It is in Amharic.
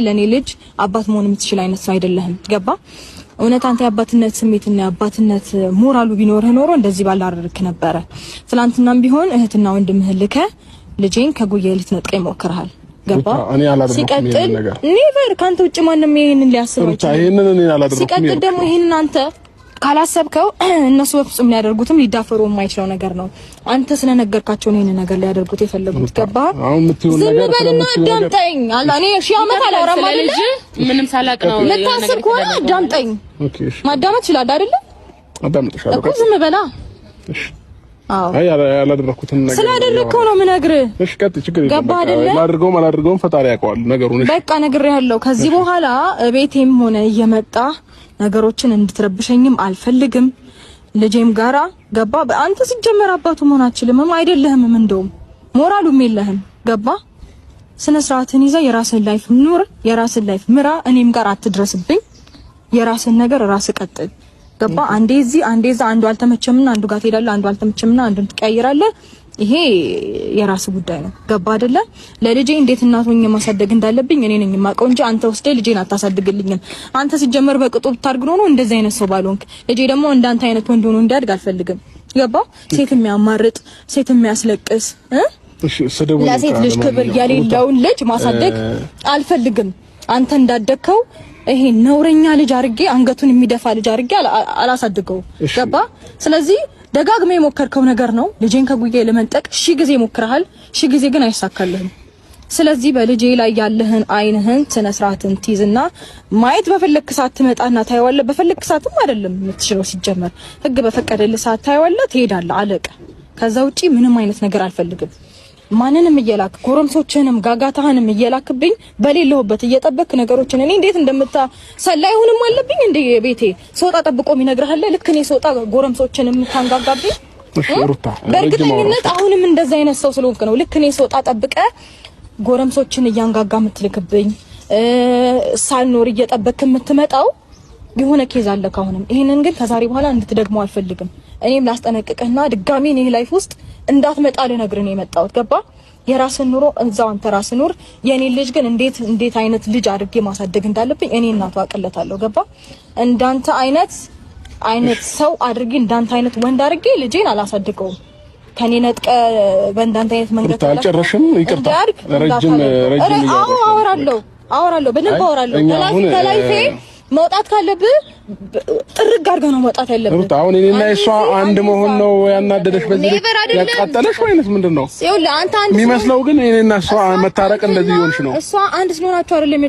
ለኔ ልጅ አባት መሆን የምትችል አይነት ሰው አይደለህም። ገባ? እውነት አንተ የአባትነት ስሜትና የአባትነት ሞራሉ ቢኖርህ ኖሮ እንደዚህ ባላረርክ ነበረ። ትላንትናም ቢሆን እህትና ወንድምህ ልከ ልጄን ከጉያ ልትነጥቀኝ ሞክረሃል። ገባ? ሲቀጥል ኔቨር ካንተ ውጭ ማንንም ይሄንን ሊያስበው ይችላል። ሲቀጥል ደግሞ ይሄንን አንተ ካላሰብከው እነሱ በፍጹም ሊያደርጉትም ሊዳፈሩ የማይችለው ነገር ነው። አንተ ስለነገርካቸው ነው ይሄን ነገር ሊያደርጉት የፈለጉት። ገባ? ዝም በልና አዳምጠኝ። እኔ ሺህ ዓመት አላወራም አይደል? ምንም ሳላቅ ነው ልታስብ ከሆነ አዳምጠኝ። ማዳመጥ ይችላል አይደል? አዳምጥሻለሁ እኮ ዝም በላ። እሺ አይ ያላደረኩትን ነገር ስላደረከው ነው የምነግርህ። እሺ ቀጥይ፣ ችግር የለም። አላደርገውም ፈጣሪ ያውቀዋል ነገሩን። እሺ በቃ ነግሬሃለሁ። ከዚህ በኋላ ቤቴም ሆነ እየመጣ ነገሮችን እንድትረብሸኝም አልፈልግም። ልጄም ጋራ ገባ? አንተ ሲጀመር አባቱ መሆን አትችልም አይደለህም። እንደውም ሞራሉም የለህም። ገባ? ስነ ስርዓትን ይዘህ የራስህን ላይፍ ኑር፣ የራስህን ላይፍ ምራ። እኔም ጋር አትድረስብኝ። የራስህን ነገር ራስህ ቀጥል። ገባ? አንዴ እዚህ አንዴ እዛ፣ አንዱ አልተመቸምና አንዱ ጋር ትሄዳለህ፣ አንዱ አልተመቸምና አንዱን ትቀያይራለህ። ይሄ የራስ ጉዳይ ነው። ገባ አይደለ? ለልጄ እንዴት እናት ሆኜ ማሳደግ እንዳለብኝ እኔ ነኝ የማውቀው እንጂ አንተ ወስደህ ልጄን አታሳድግልኝም። አንተ ሲጀመር በቅጡ ብታድግ ነው እንደዚህ አይነት ሰው ባልሆንክ። ልጄ ደግሞ እንዳንተ አይነት ወንድ ሆኖ እንዲያድግ አልፈልግም። ገባ? ሴት የሚያማርጥ ሴት የሚያስለቅስ ለሴት ልጅ ክብር የሌለውን ልጅ ማሳደግ አልፈልግም። አንተ እንዳደግከው ይሄ ነውረኛ ልጅ አርጌ አንገቱን የሚደፋ ልጅ አርጌ አላሳድገው። ገባ? ስለዚህ ደጋግመህ የሞከርከው ነገር ነው። ልጄን ከጉያ ለመንጠቅ ሺህ ጊዜ ሞክረሃል፣ ሺህ ጊዜ ግን አይሳካልህም። ስለዚህ በልጄ ላይ ያለህን አይንህን ስነ ስርዓትን ትይዝና ማየት በፈለክ ሰዓት ትመጣና ታየዋለህ። በፈለክ ሰዓትም አይደለም የምትችለው ሲጀመር፣ ህግ በፈቀደልህ ሰዓት ታየዋለህ፣ ትሄዳለህ፣ አለቀ። ከዛ ውጪ ምንም አይነት ነገር አልፈልግም። ማንንም እየላክ ጎረምሶችንም ጋጋታህንም እየላክብኝ በሌለሁበት እየጠበክ ነገሮችን እኔ እንዴት ሰላይ ሆነም አለብኝ እንዴ? ቤቴ ሶጣ ጠብቆ ይነግርሃል። ልክ እኔ ሶጣ ጎረምሶችንም ታንጋጋብኝ። በእርግጠኝነት አሁንም እንደዛ አይነት ሰው ስለሆንክ ነው። ልክ እኔ ሶጣ ጠብቀ ጎረምሶችን እያንጋጋ የምትልክብኝ፣ ሳልኖር እየጠበክ የምትመጣው የሆነ ኬዝ አለ ካሁንም። ይሄንን ግን ከዛሬ በኋላ እንድትደግመው አልፈልግም። እኔም ላስጠነቅቅህና ድጋሚ እኔ ላይፍ ውስጥ እንዳትመጣ ልነግርህ ነው የመጣሁት። ገባ? የራስን ኑሮ እዛው አንተ ራስህ ኑር። የኔ ልጅ ግን እንዴት አይነት ልጅ አድርጌ ማሳደግ እንዳለብኝ እኔ እናቱ አቅለታለሁ። ገባ? እንዳንተ አይነት ሰው አድርጌ እንዳንተ አይነት ወንድ አድርጌ ልጄን አላሳድገውም። ከኔ ነጥቀ በእንዳንተ አይነት መንገድ አልጨረሽም። ይቅርታ ረጅም አወራለሁ በደንብ አወራለሁ። ከላይፌ መውጣት ካለብህ ጥርግ አድርገህ ነው መውጣት ያለብህ። አሁን እኔና እሷ አንድ መሆን ነው ያናደደሽ? በዚህ ያቃጠለሽ ወይንስ ምንድነው? ይኸውልህ አንተ አንድ የሚመስለው ግን እኔና እሷ መታረቅ እንደዚህ ይሆንሽ ነው። እሷ አንድ ስለሆናችሁ አይደለም